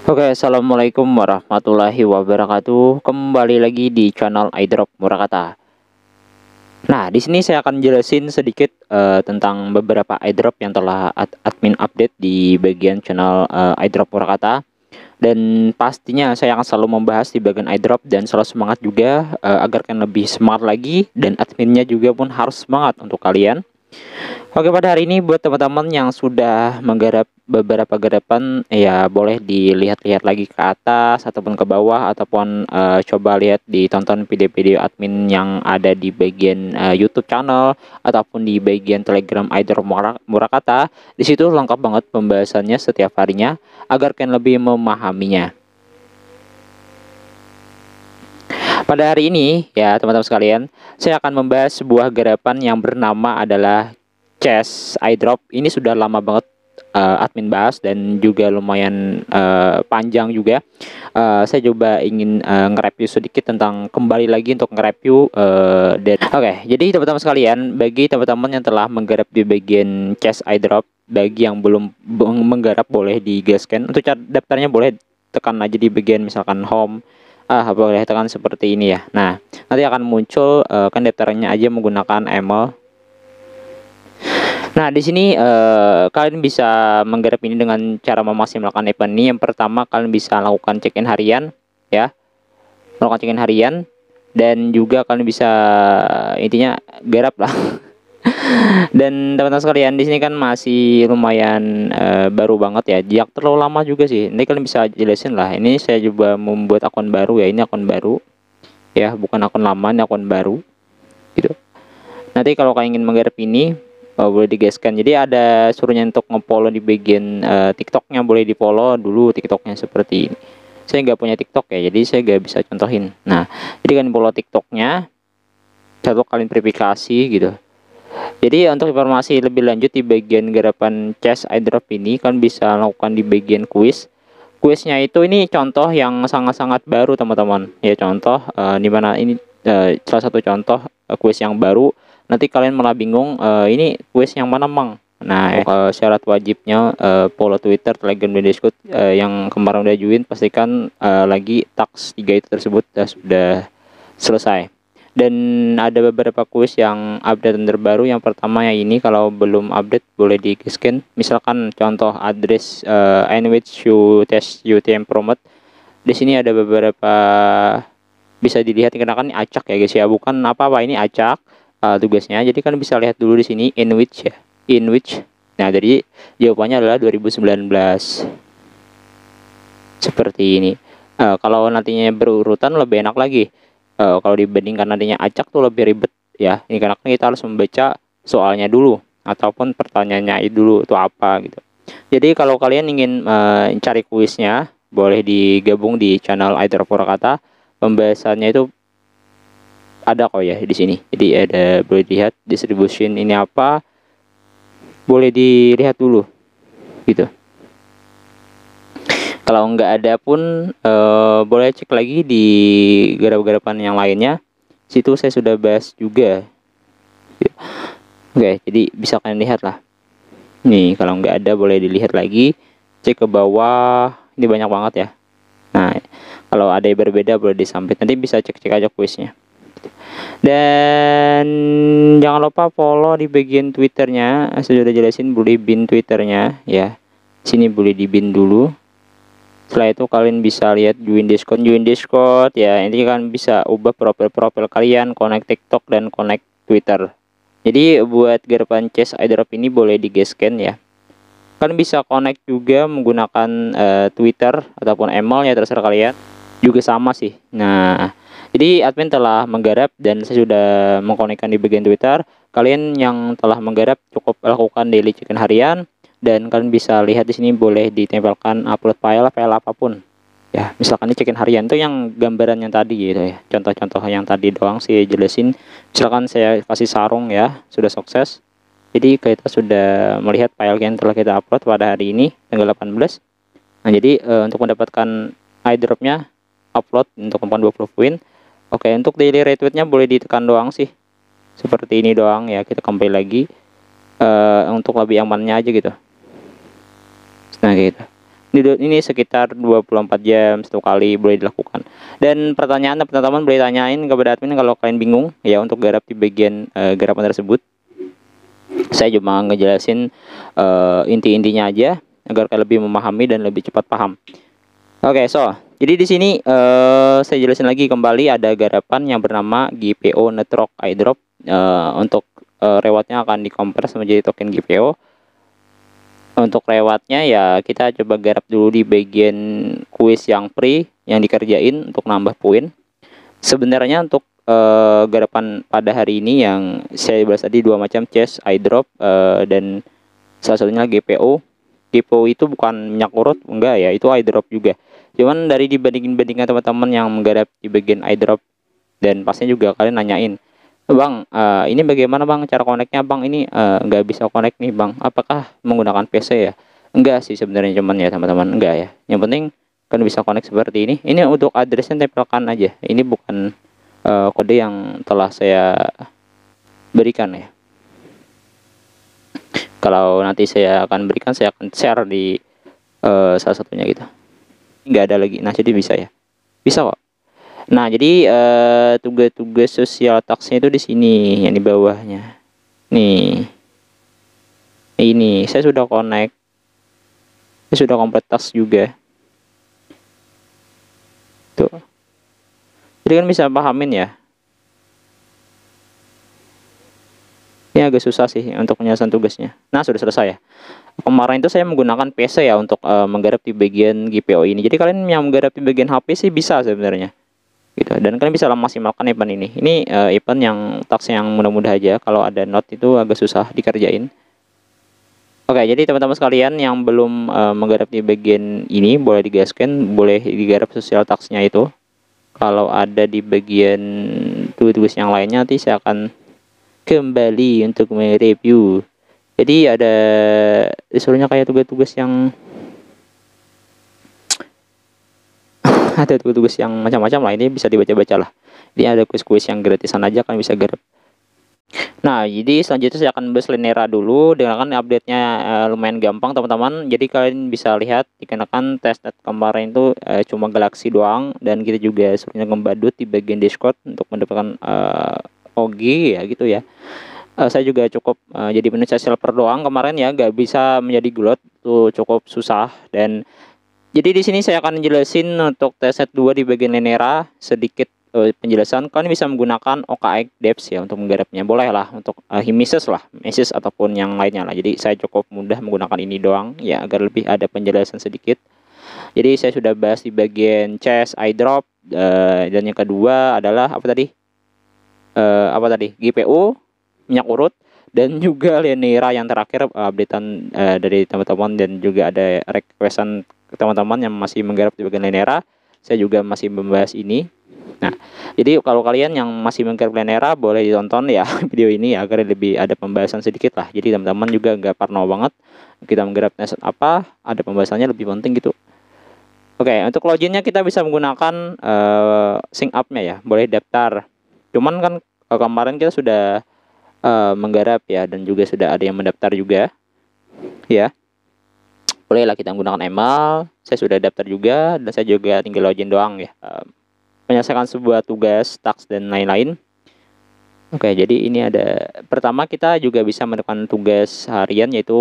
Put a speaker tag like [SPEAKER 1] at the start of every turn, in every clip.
[SPEAKER 1] Oke, assalamualaikum warahmatullahi wabarakatuh. Kembali lagi di channel iDrop Murakata. Nah, di sini saya akan jelasin sedikit tentang beberapa iDrop yang telah admin update di bagian channel iDrop Murakata. Dan pastinya saya akan selalu membahas di bagian iDrop dan selalu semangat juga agar kalian lebih smart lagi, dan adminnya juga pun harus semangat untuk kalian. Oke, pada hari ini buat teman-teman yang sudah menggarap beberapa garapan, ya boleh dilihat-lihat lagi ke atas ataupun ke bawah, ataupun coba lihat ditonton video-video admin yang ada di bagian YouTube channel ataupun di bagian Telegram iDrop Murakata. Di situ lengkap banget pembahasannya setiap harinya agar kalian lebih memahaminya. Pada hari ini ya teman-teman sekalian, saya akan membahas sebuah garapan yang bernama adalah Chess iDrop. Ini sudah lama banget admin bahas dan juga lumayan panjang juga. Saya coba ingin nge-review sedikit tentang, kembali lagi untuk nge-review dan jadi teman-teman sekalian, bagi teman-teman yang telah menggarap di bagian Chess iDrop, bagi yang belum menggarap boleh digaskan. Untuk daftarnya boleh tekan aja di bagian misalkan home. Boleh tekan seperti ini ya. Nah, nanti akan muncul kan daftarnya aja menggunakan email. Nah, di sini kalian bisa menggarap ini dengan cara memaksimalkan event ini. Yang pertama, kalian bisa lakukan check-in harian ya. Melakukan check-in harian, dan juga kalian bisa intinya garap lah. Dan teman-teman sekalian, di sini kan masih lumayan baru banget ya. Jangan terlalu lama juga sih. Nanti kalian bisa jelasin lah. Ini saya coba membuat akun baru ya. Ini akun baru ya, bukan akun lama, ini akun baru gitu. Nanti kalau kalian ingin menggarap ini boleh digaskan. Jadi ada suruhnya untuk nge-follow di bagian TikToknya, boleh di-follow dulu TikToknya seperti ini. Saya nggak punya TikTok ya, jadi saya nggak bisa contohin. Nah, jadi kalian follow TikToknya, satu kalian verifikasi gitu. Jadi untuk informasi lebih lanjut di bagian garapan Chess iDrop ini, kalian bisa lakukan di bagian kuis. Kuisnya itu ini contoh yang sangat-sangat baru teman-teman. Ya contoh di mana ini salah satu contoh kuis yang baru. Nanti kalian malah bingung ini kuis yang mana mang. Nah, syarat wajibnya follow Twitter, Telegram, dan Discord yang kemarin udah join, pastikan lagi task 3 itu tersebut sudah selesai. Dan ada beberapa kuis yang update terbaru. Yang pertama yang ini, kalau belum update boleh di scan. Misalkan contoh address in which you test UTM promote. Di sini ada beberapa bisa dilihat, dikenakan ini acak ya guys ya, bukan apa-apa, ini acak tugasnya. Jadi kan bisa lihat dulu di sini in which ya, in which. Nah, jadi jawabannya adalah 2019. Seperti ini. Kalau nantinya berurutan lebih enak lagi. Kalau dibandingkan nantinya acak tuh lebih ribet ya. Ini karena kita harus membaca soalnya dulu ataupun pertanyaannya dulu itu apa gitu. Jadi kalau kalian ingin cari kuisnya, boleh digabung di channel iDrop Murakata. Pembahasannya itu ada kok ya di sini. Jadi ada, boleh dilihat distribution ini apa, boleh dilihat dulu gitu. Kalau nggak ada pun boleh cek lagi di garap-garapan yang lainnya. Situ saya sudah bahas juga. Oke, jadi bisa kalian lihat lah. Nih, kalau nggak ada boleh dilihat lagi. Cek ke bawah, ini banyak banget ya. Nah, kalau ada yang berbeda boleh disambit. Nanti bisa cek-cek aja kuisnya. Dan jangan lupa follow di bagian Twitternya. Saya sudah jelasin, boleh bin Twitternya ya. Sini boleh di bin dulu. Setelah itu kalian bisa lihat join Discord ya. Ini kan bisa ubah profil kalian, connect TikTok dan connect Twitter. Jadi buat garapan Chess iDrop ini boleh digaskan ya. Kalian bisa connect juga menggunakan Twitter ataupun email ya, terserah kalian. Juga sama sih. Nah, jadi admin telah menggarap dan saya sudah mengkonekkan di bagian Twitter. Kalian yang telah menggarap cukup lakukan daily check-in harian. Dan kalian bisa lihat di sini boleh ditempelkan upload file apapun ya. Misalkan ini check-in harian itu yang gambaran yang tadi gitu ya, contoh-contoh yang tadi doang sih jelasin. Misalkan saya kasih sarung ya, sudah sukses. Jadi kita sudah melihat file yang telah kita upload pada hari ini tanggal 18. Nah, jadi untuk mendapatkan iDropnya, upload untuk 20 poin. Oke, untuk daily retweetnya boleh ditekan doang sih, seperti ini doang ya. Kita kembali lagi untuk lebih amannya aja gitu. Nah gitu. Ini sekitar 24 jam satu kali boleh dilakukan. Dan pertanyaan teman-teman boleh tanyain kepada admin kalau kalian bingung ya untuk garap di bagian garapan tersebut. Saya cuma ngejelasin inti-intinya aja agar kalian lebih memahami dan lebih cepat paham. Oke, jadi di sini saya jelasin lagi kembali ada garapan yang bernama GPO Netrok Airdrop. Untuk rewardnya akan dikompres menjadi token GPO. Untuk lewatnya ya kita coba garap dulu di bagian kuis yang free yang dikerjain untuk nambah poin. Sebenarnya untuk garapan pada hari ini yang saya bahas tadi dua macam, chest, eyedrop, dan salah satunya GPO. GPO itu bukan minyak urut, enggak ya, itu eyedrop juga. Cuman dari dibandingkan teman-teman yang menggarap di bagian eyedrop, dan pastinya juga kalian nanyain, Bang, ini bagaimana Bang cara connect-nya Bang? Ini nggak bisa connect nih Bang. Apakah menggunakan PC ya? Enggak sih sebenarnya, cuman ya teman-teman, enggak ya. Yang penting kan bisa connect seperti ini. Ini untuk addressnya tempelkan aja. Ini bukan kode yang telah saya berikan ya. Kalau nanti saya akan berikan, saya akan share di salah satunya gitu. Nggak ada lagi. Nah, jadi bisa ya. Bisa kok. Nah, jadi tugas-tugas sosial taksnya itu di sini, yang di bawahnya. Nih. Ini saya sudah connect. Saya sudah komplit task juga. Tuh. Jadi kan bisa pahamin ya. Ini agak susah sih untuk penyelesaian tugasnya. Nah, sudah selesai ya. Kemarin itu saya menggunakan PC ya untuk menggarap di bagian GPO ini. Jadi kalian yang menggarap di bagian HP sih bisa sebenarnya. Gitu. Dan kalian bisa maksimalkan event ini. Ini event yang task yang mudah-mudah aja. Kalau ada note itu agak susah dikerjain. Oke, jadi teman-teman sekalian yang belum menggarap di bagian ini boleh digaskan, boleh digarap sosial tasknya itu. Kalau ada di bagian tugas yang lainnya nanti saya akan kembali untuk mereview. Jadi ada disuruhnya kayak tugas-tugas yang ada tugas-tugas yang macam-macam lah, ini bisa dibaca-baca lah. Ini ada kuis-kuis yang gratisan aja kan bisa garap. Nah, jadi selanjutnya saya akan bahas Lenera dulu. Dengan update-nya lumayan gampang teman-teman. Jadi kalian bisa lihat dikenakan testnet kemarin itu cuma Galaxy doang, dan kita juga suruhnya ngebadut di bagian Discord untuk mendapatkan OG ya gitu ya. Saya juga cukup jadi manusia silver doang kemarin ya, nggak bisa menjadi gold, tuh cukup susah. Dan jadi di sini saya akan jelasin untuk testnet 2 di bagian Lenera sedikit penjelasan. Kalian bisa menggunakan OKX Devs ya untuk menggarapnya, boleh lah untuk Himises lah, Mesis ataupun yang lainnya lah. Jadi saya cukup mudah menggunakan ini doang ya agar lebih ada penjelasan sedikit. Jadi saya sudah bahas di bagian chest, eyedrop, dan yang kedua adalah apa tadi? GPO, minyak urut, dan juga Lenera yang terakhir updatean dari teman-teman, dan juga ada requestan teman-teman yang masih menggarap di bagian Lenera. Saya juga masih membahas ini. Nah, jadi kalau kalian yang masih menggarap Lenera boleh ditonton ya video ini agar lebih ada pembahasan sedikit lah. Jadi teman-teman juga nggak parno banget kita menggarap testnet apa, ada pembahasannya lebih penting gitu. Oke, untuk loginnya kita bisa menggunakan sync up-nya ya, boleh daftar. Cuman kan kemarin kita sudah menggarap ya, dan juga sudah ada yang mendaftar juga ya. Bolehlah kita menggunakan email. Saya sudah daftar juga, dan saya juga tinggal login doang ya. Menyelesaikan sebuah tugas, task, dan lain-lain. Oke, jadi ini ada pertama kita juga bisa menekan tugas harian, yaitu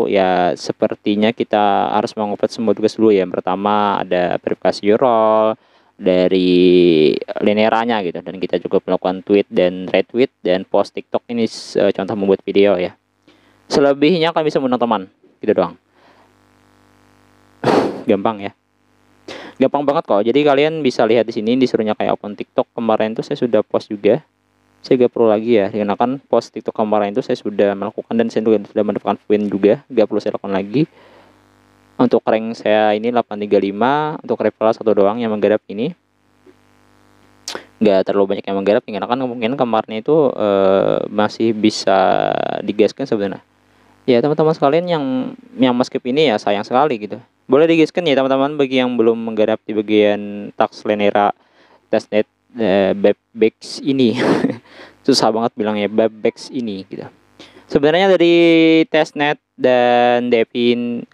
[SPEAKER 1] ya sepertinya kita harus mengoperate semua tugas dulu ya. Yang pertama ada verifikasi role dari Leneranya gitu, dan kita juga melakukan tweet dan retweet dan post TikTok. Ini contoh membuat video ya. Selebihnya kalian bisa menonton teman gitu doang. Gampang ya. Gampang banget kok. Jadi kalian bisa lihat di sini disuruhnya kayak open TikTok. Kemarin tuh saya sudah post juga. Saya gak perlu lagi ya, dikarenakan post TikTok kemarin itu saya sudah melakukan, dan saya juga sudah mendapatkan win juga. Gak perlu saya lakukan lagi. Untuk rank saya ini 835. Untuk referral 1 doang yang menggarap ini. Gak terlalu banyak yang menggarap, dikarenakan kemungkinan kemarin itu masih bisa digaskan sebenarnya. Ya teman-teman sekalian yang meskip ini ya sayang sekali gitu. Boleh digaskan ya teman-teman bagi yang belum menggarap di bagian task Lenera testnet Babbex ini. Susah banget bilangnya Babbex ini gitu. Sebenarnya dari testnet dan Devin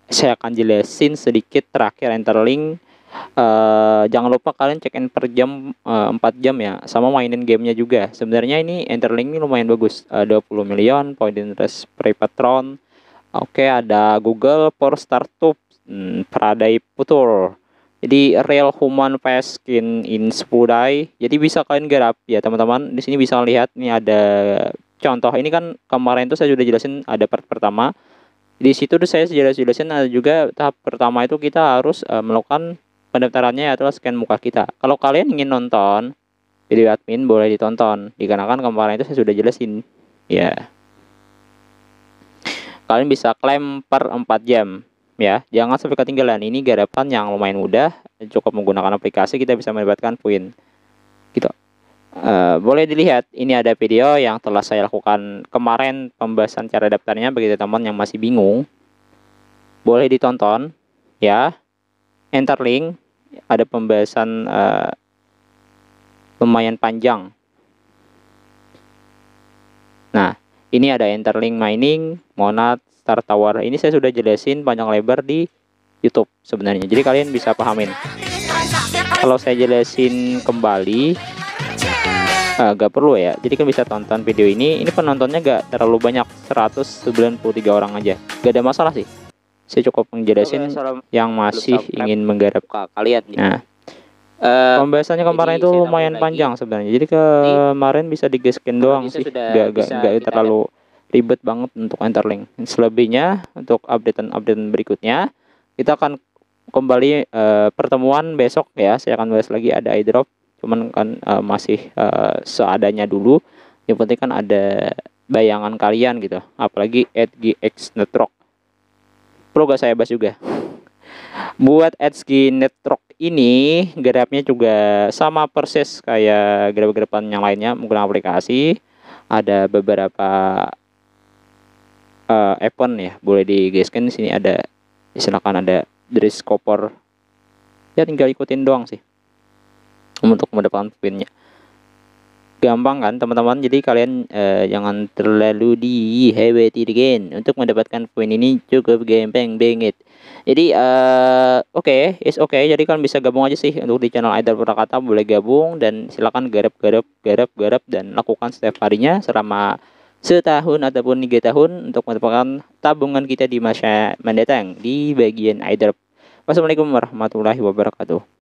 [SPEAKER 1] saya akan jelasin sedikit terakhir Enterlink. Jangan lupa kalian check in per jam 4 jam ya, sama mainin gamenya juga. Sebenarnya ini Enterlink ini lumayan bagus, 20 million point interest per patron. Oke, ada Google for Startup, Paradise Future. Jadi real human face skin in 10 day. Jadi bisa kalian garap ya teman-teman. Di sini bisa lihat nih ada contoh. Ini kan kemarin tuh saya sudah jelasin ada part pertama. Di situ tuh saya jelasin ada juga tahap pertama itu kita harus melakukan pendaftarannya adalah scan muka kita. Kalau kalian ingin nonton video admin boleh ditonton. Dikarenakan kemarin itu saya sudah jelasin. Ya. Kalian bisa klaim per 4 jam. Ya, jangan sampai ketinggalan. Ini garapan yang lumayan mudah, cukup menggunakan aplikasi kita bisa mendapatkan poin. Gitu. Boleh dilihat, ini ada video yang telah saya lakukan kemarin pembahasan cara daftarnya bagi teman-teman yang masih bingung. Boleh ditonton, ya. Enterlink, ada pembahasan lumayan panjang. Nah, ini ada Enterlink mining, Monad, Star Tower. Ini saya sudah jelasin panjang lebar di YouTube sebenarnya. Jadi kalian bisa pahamin. Kalau saya jelasin kembali, gak perlu ya. Jadi kan bisa tonton video ini. Ini penontonnya gak terlalu banyak, 193 orang aja. Gak ada masalah sih. Saya cukup menjelasin yang masih ingin menggarap kalian. Nah, pembahasannya kemarin itu lumayan panjang sebenarnya. Jadi kemarin bisa digesken doang sih. Gak terlalu ribet banget untuk Enterlink. Selebihnya untuk updatean berikutnya kita akan kembali pertemuan besok ya. Saya akan bahas lagi ada airdrop, cuman kan masih seadanya dulu. Yang penting kan ada bayangan kalian gitu. Apalagi EdgeX Network Pro gak saya bahas juga. Buat EdgeX Network ini garapnya juga sama persis kayak garap-garapan yang lainnya menggunakan aplikasi. Ada beberapa event ya, boleh digesken. Di sini ada, silakan ada Dries Copper. Ya tinggal ikutin doang sih untuk mendapatkan poinnya. Gampang kan teman-teman. Jadi kalian jangan terlalu dikhawatirkan untuk mendapatkan poin ini, cukup gampang banget. Jadi oke. Jadi kalian bisa gabung aja sih untuk di channel Idol Prakata, boleh gabung dan silakan garap dan lakukan setiap harinya selama setahun ataupun 3 tahun untuk mendapatkan tabungan kita di masa mendatang di bagian airdrop. Wassalamualaikum warahmatullahi wabarakatuh.